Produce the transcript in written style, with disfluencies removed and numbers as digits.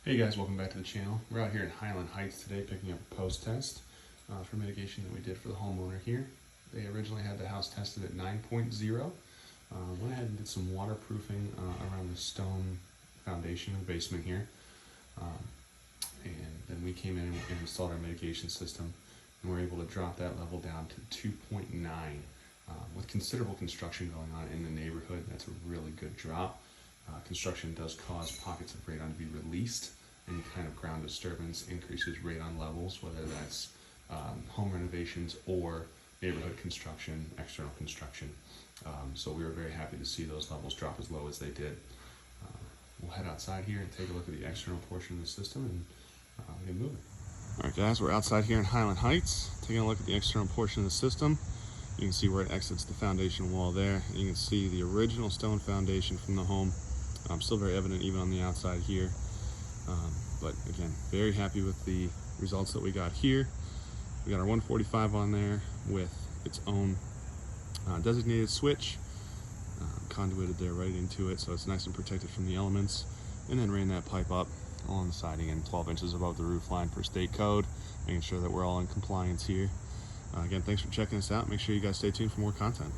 Hey guys, welcome back to the channel. We're out here in Highland Heights today picking up a post test for mitigation that we did for the homeowner here. They originally had the house tested at 9.0. Went ahead and did some waterproofing around the stone foundation in the basement here. And then we came in and installed our mitigation system, and we're able to drop that level down to 2.9. With considerable construction going on in the neighborhood, that's a really good drop. Construction does cause pockets of radon to be released. Any kind of ground disturbance increases radon levels, whether that's home renovations or neighborhood construction, external construction. So we were very happy to see those levels drop as low as they did. We'll head outside here and take a look at the external portion of the system and get moving. All right guys, we're outside here in Highland Heights, taking a look at the external portion of the system. You can see where it exits the foundation wall there. You can see the original stone foundation from the home. Still very evident even on the outside here. But again, very happy with the results that we got here. We got our 145 on there with its own designated switch, conduited there right into it, so it's nice and protected from the elements. And then ran that pipe up along the siding and 12 inches above the roof line per state code, making sure that we're all in compliance here. Again, thanks for checking us out. Make sure you guys stay tuned for more content.